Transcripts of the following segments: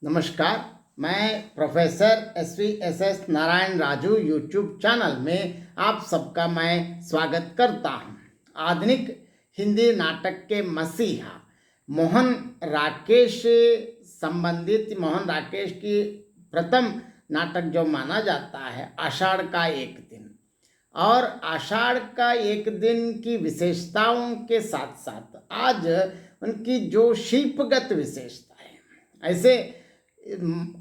नमस्कार। मैं professor S Narayan Raju YouTube channel में आप सबका मैं स्वागत करता हूं। आधुनिक हिंदी नाटक के मसीहा मोहन राकेश मोहन राकेश की प्रथम नाटक जो माना जाता है आषाढ़ का एक दिन, और आषाढ़ का एक दिन की विशेषताओं के साथ साथ आज उनकी जो शिल्पगत विशेषता है, ऐसे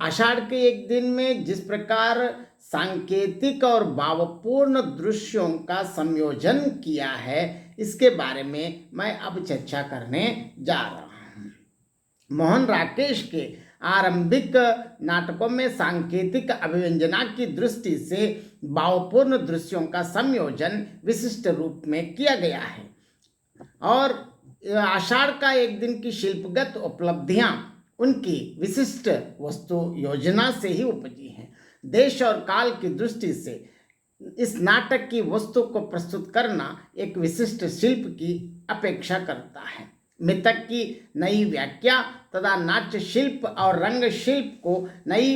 आषाढ़ के एक दिन में जिस प्रकार सांकेतिक और भावपूर्ण दृश्यों का संयोजन किया है, इसके बारे में मैं अब चर्चा करने जा रहा हूँ। मोहन राकेश के आरंभिक नाटकों में सांकेतिक अभिव्यंजना की दृष्टि से भावपूर्ण दृश्यों का संयोजन विशिष्ट रूप में किया गया है, और आषाढ़ का एक दिन की शिल्पगत उपलब्धियां उनकी विशिष्ट वस्तु योजना से ही उपजी हैं। देश और काल की दृष्टि से इस नाटक की वस्तु को प्रस्तुत करना एक विशिष्ट शिल्प की अपेक्षा करता है। मृतक की नई व्याख्या तथा नाट्य शिल्प और रंग शिल्प को नई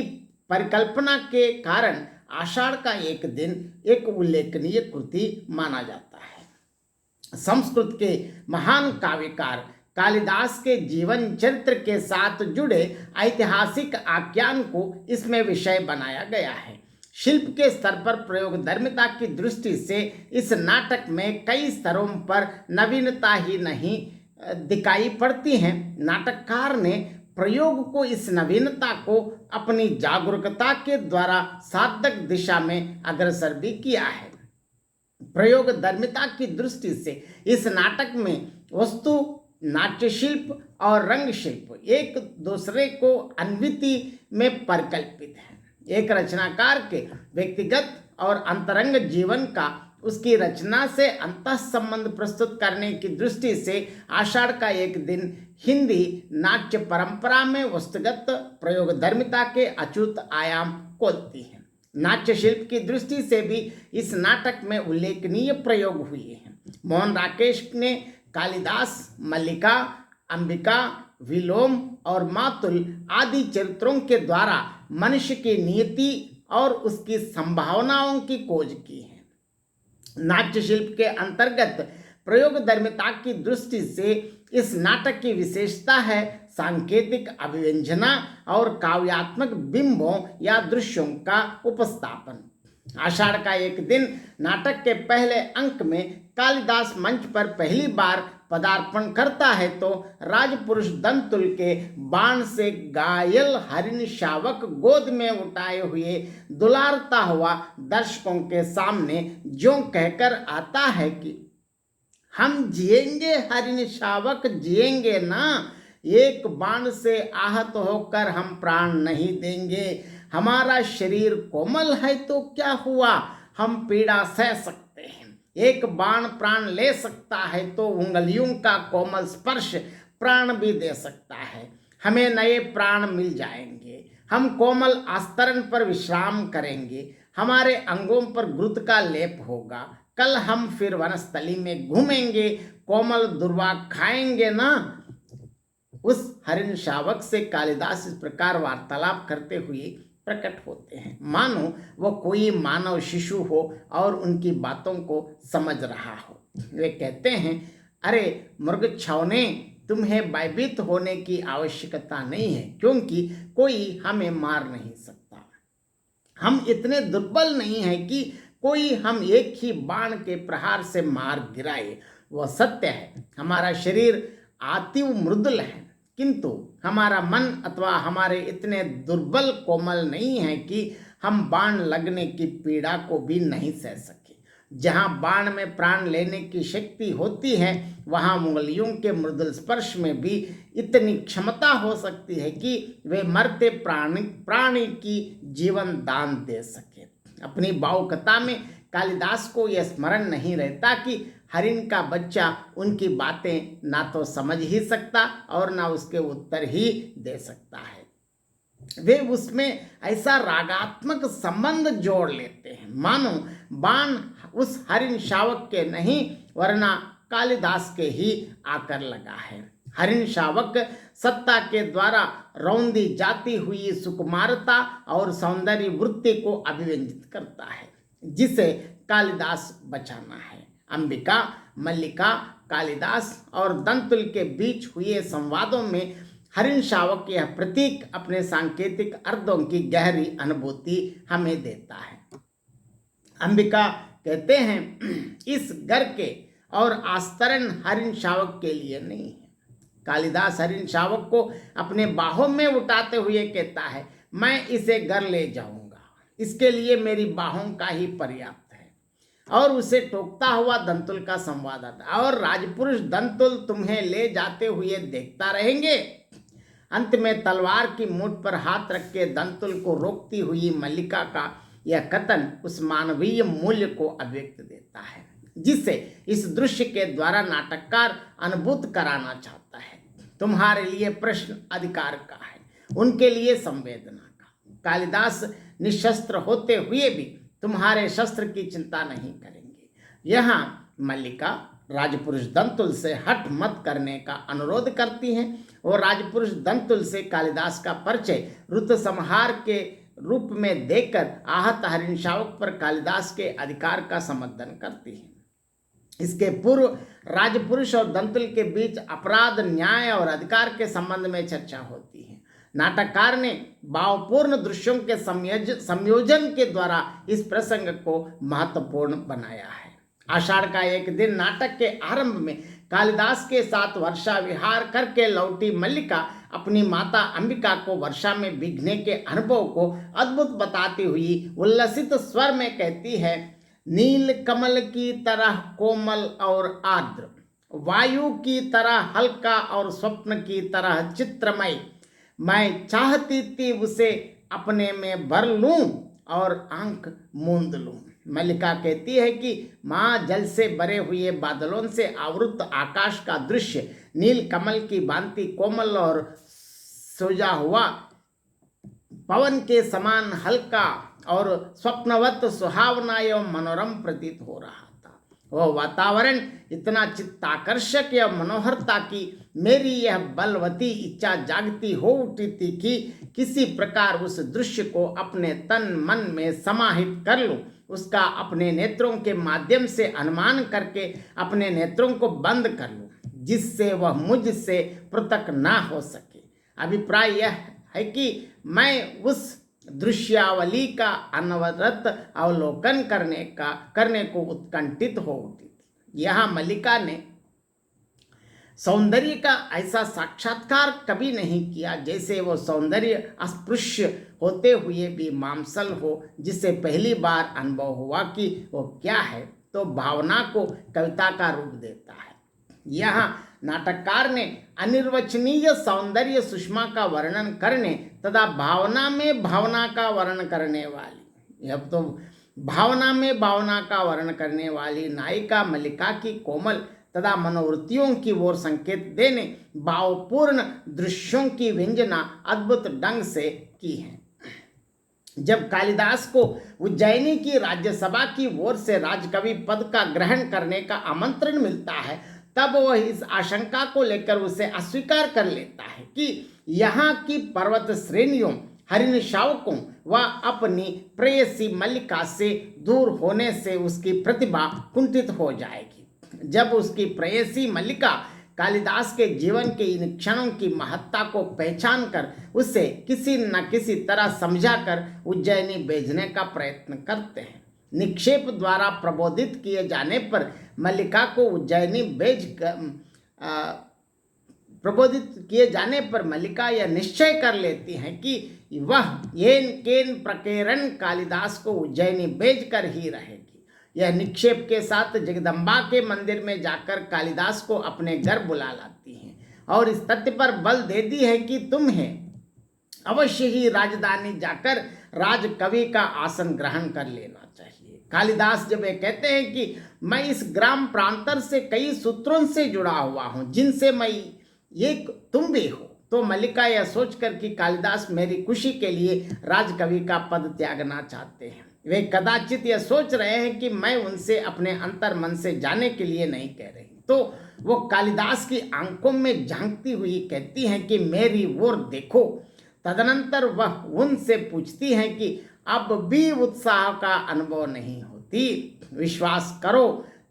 परिकल्पना के कारण आषाढ़ का एक दिन एक उल्लेखनीय कृति माना जाता है। संस्कृत के महान काव्यकार कालिदास के जीवन चरित्र के साथ जुड़े ऐतिहासिक आख्यान को इसमें विषय बनाया गया है। शिल्प के स्तर पर प्रयोगधर्मिता की दृष्टि से इस नाटक में कई स्तरों पर नवीनता ही नहीं दिखाई पड़ती है। नाटककार ने प्रयोग को, इस नवीनता को अपनी जागरूकता के द्वारा सार्थक दिशा में अग्रसर भी किया है। प्रयोगधर्मिता की दृष्टि से इस नाटक में वस्तु, नाट्य शिल्प और रंग शिल्प एक दूसरे को अन्विति में परिकल्पित है। एक रचनाकार के व्यक्तिगत और अंतरंग जीवन का उसकी रचना से अंतः संबंध प्रस्तुत करने की दृष्टि से आषाढ़ का एक दिन हिंदी नाट्य परंपरा में वस्तुगत प्रयोगधर्मिता के अचूत आयाम खोलती है। नाट्य शिल्प की दृष्टि से भी इस नाटक में उल्लेखनीय प्रयोग हुए हैं। मोहन राकेश ने कालिदास, मल्लिका, अंबिका, विलोम और मातुल आदि चरित्रों के द्वारा मनुष्य की नियति और उसकी संभावनाओं की खोज की है। नाट्य शिल्प के अंतर्गत प्रयोगधर्मिता की दृष्टि से इस नाटक की विशेषता है सांकेतिक अभिव्यंजना और काव्यात्मक बिंबों या दृश्यों का उपस्थापन। आषाढ़ का एक दिन नाटक के पहले अंक में कालिदास मंच पर पहली बार पदार्पण करता है तो राजपुरुष दंतुल के बाण से घायल हरिण शावक गोद में उठाए हुए दुलारता हुआ दर्शकों के सामने ज्यों कहकर आता है कि हम जिएंगे हरिण शावक, जिएंगे ना, एक बाण से आहत होकर हम प्राण नहीं देंगे। हमारा शरीर कोमल है तो क्या हुआ, हम पीड़ा सह सकते हैं। एक बाण प्राण ले सकता है तो उंगलियों का कोमल स्पर्श प्राण भी दे सकता है। हमें नए प्राण मिल जाएंगे। हम कोमल आस्तरण पर विश्राम करेंगे। हमारे अंगों पर घृत का लेप होगा। कल हम फिर वनस्थली में घूमेंगे, कोमल दुर्वा खाएंगे ना। उस हरिण शावक से कालिदास इस प्रकार वार्तालाप करते हुए प्रकट होते हैं, मानो वो कोई मानव शिशु हो और उनकी बातों को समझ रहा हो। वे कहते हैं, अरे मृगछौने, तुम्हें भयभीत होने की आवश्यकता नहीं है, क्योंकि कोई हमें मार नहीं सकता। हम इतने दुर्बल नहीं हैं कि कोई हम एक ही बाण के प्रहार से मार गिराए। वह सत्य है, हमारा शरीर अतीव मृदुल है, किंतु हमारा मन अथवा हमारे इतने दुर्बल कोमल नहीं है कि हम बाण लगने की पीड़ा को भी नहीं सह सके। जहाँ बाण में प्राण लेने की शक्ति होती है, वहाँ उंगलियों के मृदुल स्पर्श में भी इतनी क्षमता हो सकती है कि वे मरते प्राणी की जीवन दान दे सके। अपनी भावुकता में कालिदास को यह स्मरण नहीं रहता कि हरिण का बच्चा उनकी बातें ना तो समझ ही सकता और ना उसके उत्तर ही दे सकता है। वे उसमें ऐसा रागात्मक संबंध जोड़ लेते हैं, मानो बाण उस हरिण शावक के नहीं वरना कालिदास के ही आकर लगा है। हरिण शावक सत्ता के द्वारा रौंदी जाती हुई सुकुमारता और सौंदर्य वृत्ति को अभिव्यंजित करता है, जिसे कालिदास बचाना है। अंबिका, मल्लिका, कालिदास और दंतुल के बीच हुए संवादों में हरिण शावक यह प्रतीक अपने सांकेतिक अर्थों की गहरी अनुभूति हमें देता है। अंबिका कहते हैं, इस घर के और आस्तरण हरिण शावक के लिए नहीं है। कालिदास हरिण शावक को अपने बाहों में उठाते हुए कहता है, मैं इसे घर ले जाऊंगा, इसके लिए मेरी बाहों का ही पर्याप्त है। और उसे टोकता हुआ दंतुल का संवाद आता है, और राजपुरुष दंतुल तुम्हें ले जाते हुए देखता रहेंगे। अंत में तलवार की मुठ पर हाथ रख के दंतुल को रोकती हुई मल्लिका का यह कथन उस मानवीय मूल्य को अभिव्यक्त देता है, जिसे इस दृश्य के द्वारा नाटककार अनुभूत कराना चाहता है। तुम्हारे लिए प्रश्न अधिकार का है, उनके लिए संवेदना का। कालिदास निशस्त्र होते हुए भी तुम्हारे शस्त्र की चिंता नहीं करेंगे। यहाँ मल्लिका राजपुरुष दंतुल से हठ मत करने का अनुरोध करती हैं और राजपुरुष दंतुल से कालिदास का परिचय ऋतु संहार के रूप में देकर आहत हरिण शावक पर कालिदास के अधिकार का समर्थन करती है। इसके पूर्व राजपुरुष और दंतुल के बीच अपराध, न्याय और अधिकार के संबंध में चर्चा होती है। नाटककार ने भावपूर्ण दृश्यों के संयोजन के द्वारा इस प्रसंग को महत्वपूर्ण बनाया है। आषाढ़ का एक दिन नाटक के आरंभ में कालिदास के साथ वर्षा विहार करके लौटी मल्लिका अपनी माता अंबिका को वर्षा में भीगने के अनुभव को अद्भुत बताती हुई उल्लसित स्वर में कहती है, नील कमल की तरह कोमल और आर्द्र, वायु की तरह हल्का और स्वप्न की तरह चित्रमय, मैं चाहती थी उसे अपने में भर लूं और आंख मूंद लूं। मल्लिका कहती है कि माँ जल से भरे हुए बादलों से आवृत आकाश का दृश्य नील कमल की भांति कोमल और सोजा हुआ पवन के समान हल्का और स्वप्नवत सुहावना एवं मनोरम प्रतीत हो रहा था। वह वातावरण इतना चित्ताकर्षक या मनोहर था कि मेरी यह बलवती इच्छा जागती हो उठी थी कि किसी प्रकार उस दृश्य को अपने तन मन में समाहित कर लूं, उसका अपने नेत्रों के माध्यम से अनुमान करके अपने नेत्रों को बंद कर लूं, जिससे वह मुझसे पृथक ना हो सके। अभिप्राय यह है कि मैं उस दृश्यावली का अनवरत अवलोकन करने को उत्कंठित हो उठी थी। यहाँ मल्लिका ने सौंदर्य का ऐसा साक्षात्कार कभी नहीं किया जैसे वो सौंदर्य अस्पृश्य होते हुए भी मामसल हो, जिसे पहली बार अनुभव हुआ कि वो क्या है, तो भावना को कविता का रूप देता है। यहाँ नाटककार ने अनिर्वचनीय सौंदर्य सुषमा का वर्णन करने तथा भावना में भावना का वर्णन करने वाली, अब तो भावना में भावना का वर्णन करने वाली नायिका मल्लिका की कोमल तथा मनोवृत्तियों की ओर संकेत देने भावपूर्ण दृश्यों की व्यंजना अद्भुत ढंग से की है। जब कालिदास को उज्जैनी की राज्यसभा की ओर से राजकवि पद का ग्रहण करने का आमंत्रण मिलता है, तब वह इस आशंका को लेकर उसे अस्वीकार कर लेता है कि यहाँ की पर्वत श्रेणियों, हरिण शावकों व अपनी प्रेयसी मल्लिका से दूर होने से उसकी प्रतिभा कुंठित हो जाएगी। जब उसकी प्रेयसी मल्लिका कालिदास के जीवन के इन क्षणों की महत्ता को पहचान कर उसे किसी न किसी तरह समझाकर उज्जैनी भेजने का प्रयत्न करते हैं। निक्षेप द्वारा प्रबोधित किए जाने पर मल्लिका को उज्जैनी प्रबोधित किए जाने पर मल्लिका यह निश्चय कर लेती हैं कि वह येन केन प्रकेरण कालिदास को उज्जैनी भेज कर ही रहेगी। यह निक्षेप के साथ जगदम्बा के मंदिर में जाकर कालिदास को अपने घर बुला लाती हैं और इस तथ्य पर बल देती है कि तुम्हें अवश्य ही राजधानी जाकर राजकवि का आसन ग्रहण कर लेना चाहिए। कालिदास जब ये कहते हैं कि मैं इस ग्राम प्रांतर से कई सूत्रों से जुड़ा हुआ हूँ, जिनसे मैं एक तुम भी हो, तो मल्लिका यह सोचकर कि कालिदास मेरी खुशी के लिए राजकवि का पद त्यागना चाहते हैं, वे कदाचित यह सोच रहे हैं कि मैं उनसे अपने अंतर मन से जाने के लिए नहीं कह रही, तो वो कालिदास की आंखों में झांकती हुई कहती हैं कि मेरी ओर देखो। तदनंतर वह उनसे पूछती हैं कि अब भी उत्साह का अनुभव नहीं होती? विश्वास करो,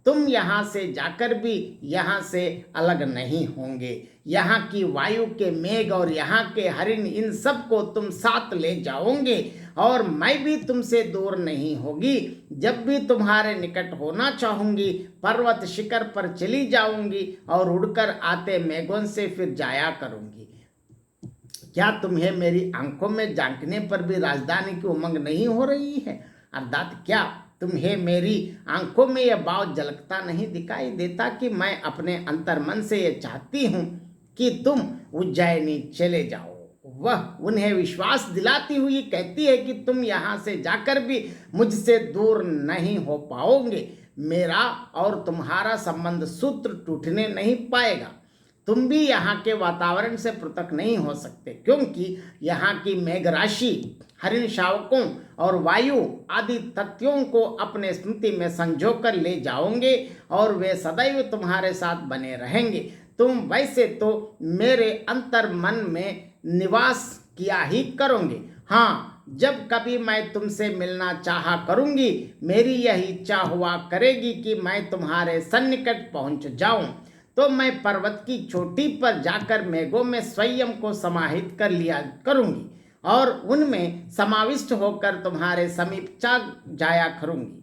तुम यहाँ से जाकर भी यहाँ से अलग नहीं होंगे। यहाँ की वायु के मेघ और यहाँ के हरिण, इन सब को तुम साथ ले जाओगे और मैं भी तुमसे दूर नहीं होगी। जब भी तुम्हारे निकट होना चाहूंगी पर्वत शिखर पर चली जाऊंगी और उड़कर आते मेघों से फिर जाया करूंगी। क्या तुम्हें मेरी आंखों में झांकने पर भी राजधानी की उमंग नहीं हो रही है? अर्थात क्या तुम्हें मेरी आंखों में यह भाव झलकता नहीं दिखाई देता कि मैं अपने अंतर्मन से यह चाहती हूँ कि तुम उज्जैनी चले जाओ। वह उन्हें विश्वास दिलाती हुई कहती है कि तुम यहाँ से जाकर भी मुझसे दूर नहीं हो पाओगे। मेरा और तुम्हारा संबंध सूत्र टूटने नहीं पाएगा। तुम भी यहाँ के वातावरण से पृथक नहीं हो सकते, क्योंकि यहाँ की मेघ राशि हरिण शावकों और वायु आदि तथ्यों को अपने स्मृति में संजो कर ले जाओगे और वे सदैव तुम्हारे साथ बने रहेंगे। तुम वैसे तो मेरे अंतर मन में निवास किया ही करोगे। हाँ, जब कभी मैं तुमसे मिलना चाहा करूंगी, मेरी यह इच्छा हुआ करेगी कि मैं तुम्हारे सन्निकट पहुंच जाऊं, तो मैं पर्वत की चोटी पर जाकर मेघों में स्वयं को समाहित कर लिया करूंगी और उनमें समाविष्ट होकर तुम्हारे समीप जाया करूंगी।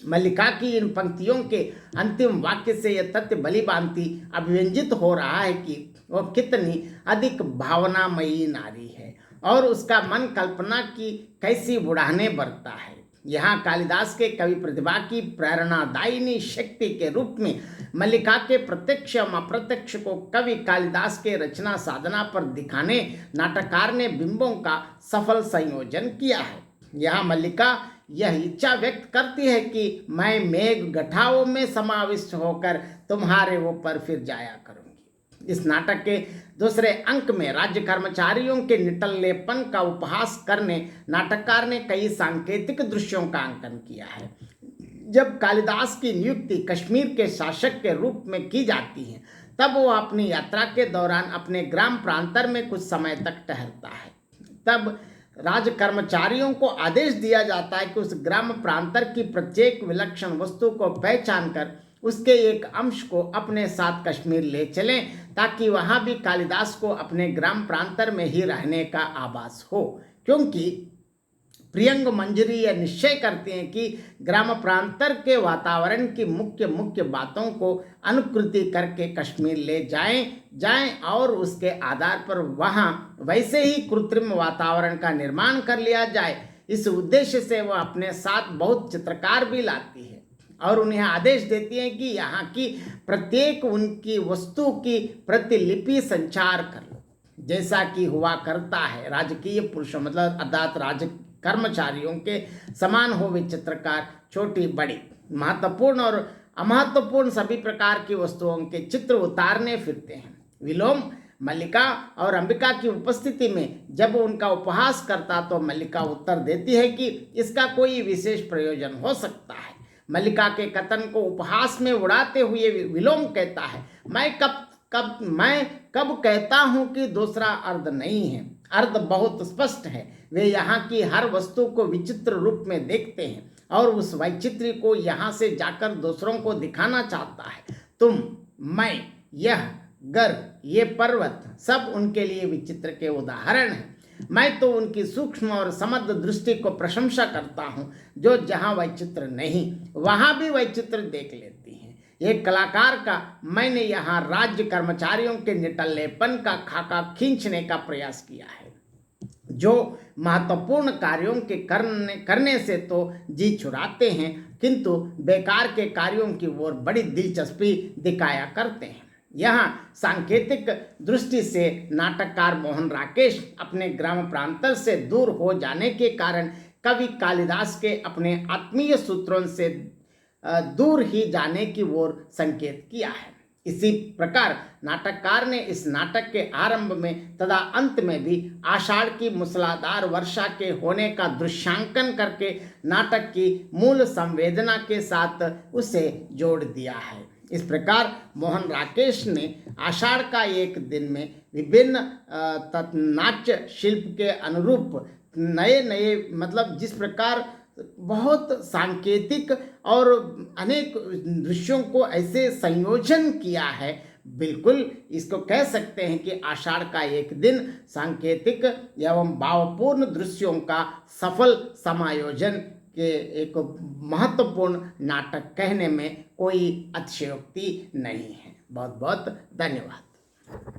मल्लिका की इन पंक्तियों के अंतिम वाक्य से यह तथ्य भली भांति अभिव्यंजित हो रहा है कि वह कितनी अधिक भावनामयी नारी है और उसका मन कल्पना की कैसी बुढ़ाने बरता है। यहाँ कालिदास के कवि प्रतिभा की प्रेरणादायिनी शक्ति के रूप में मल्लिका के प्रत्यक्ष एवं अप्रत्यक्ष को कवि कालिदास के रचना साधना पर दिखाने नाटककार ने बिंबों का सफल संयोजन किया है। यहाँ मल्लिका यह इच्छा व्यक्त करती है कि मैं मेघ गठाओं में समाविष्ट होकर तुम्हारे ऊपर फिर जाया करूंगी। इस नाटक के दूसरे अंक में राज्य कर्मचारियों के निटल्लेपन का उपहास करने नाटककार ने कई सांकेतिक दृश्यों का अंकन किया है। जब कालिदास की नियुक्ति कश्मीर के शासक के रूप में की जाती है, तब वो अपनी यात्रा के दौरान अपने ग्राम प्रांतर में कुछ समय तक ठहरता है। तब राज्य कर्मचारियों को आदेश दिया जाता है कि उस ग्राम प्रांतर की प्रत्येक विलक्षण वस्तु को पहचान कर उसके एक अंश को अपने साथ कश्मीर ले चलें, ताकि वहां भी कालिदास को अपने ग्राम प्रांतर में ही रहने का आभास हो। क्योंकि प्रियंग मंजरी यह निश्चय करते हैं कि ग्राम प्रांतर के वातावरण की मुख्य बातों को अनुकृति करके कश्मीर ले जाएं और उसके आधार पर वहां वैसे ही कृत्रिम वातावरण का निर्माण कर लिया जाए। इस उद्देश्य से वह अपने साथ बहुत चित्रकार भी लाती है और उन्हें आदेश देती है कि यहाँ की प्रत्येक उनकी वस्तु की प्रतिलिपि संचार कर लो, जैसा कि हुआ करता है राजकीय पुरुषों मतलब अर्थात राज कर्मचारियों के समान हो वे चित्रकार छोटी बड़ी महत्वपूर्ण और अमहत्वपूर्ण सभी प्रकार की वस्तुओं के चित्र उतारने फिरते हैं। विलोम मल्लिका और अंबिका की उपस्थिति में जब उनका उपहास करता तो मल्लिका उत्तर देती है कि इसका कोई विशेष प्रयोजन हो सकता है। मल्लिका के कथन को उपहास में उड़ाते हुए विलोम कहता है, मैं कब कहता हूं कि दूसरा अर्थ नहीं है। अर्थ बहुत स्पष्ट है। वे यहाँ की हर वस्तु को विचित्र रूप में देखते हैं और उस वैचित्र्य को यहाँ से जाकर दूसरों को दिखाना चाहता है। तुम, मैं, यह घर, ये पर्वत सब उनके लिए विचित्र के उदाहरण हैं। मैं तो उनकी सूक्ष्म और समग्र दृष्टि को प्रशंसा करता हूँ, जो जहाँ वैचित्र नहीं वहाँ भी वैचित्र देख लेती हैं। एक कलाकार का मैंने यहाँ राज्य कर्मचारियों के निटल्लेपन का खाका खींचने का प्रयास किया है, जो महत्वपूर्ण कार्यों के करने से तो जी छुड़ाते हैं, किंतु बेकार के कार्यों की ओर बड़ी दिलचस्पी दिखाया करते हैं। यहाँ सांकेतिक दृष्टि से नाटककार मोहन राकेश अपने ग्राम प्रांतर से दूर हो जाने के कारण कवि कालिदास के अपने आत्मीय सूत्रों से दूर ही जाने की ओर संकेत किया है। इसी प्रकार नाटककार ने इस नाटक के आरंभ में तथा अंत में भी आषाढ़ की मूसलाधार वर्षा के होने का दृश्यांकन करके नाटक की मूल संवेदना के साथ उसे जोड़ दिया है। इस प्रकार मोहन राकेश ने आषाढ़ का एक दिन में विभिन्न नाट्य शिल्प के अनुरूप नए नए मतलब जिस प्रकार बहुत सांकेतिक और अनेक दृश्यों को ऐसे संयोजन किया है, बिल्कुल इसको कह सकते हैं कि आषाढ़ का एक दिन सांकेतिक एवं भावपूर्ण दृश्यों का सफल समायोजन के एक महत्वपूर्ण नाटक कहने में कोई अतिशयोक्ति नहीं है। बहुत बहुत धन्यवाद।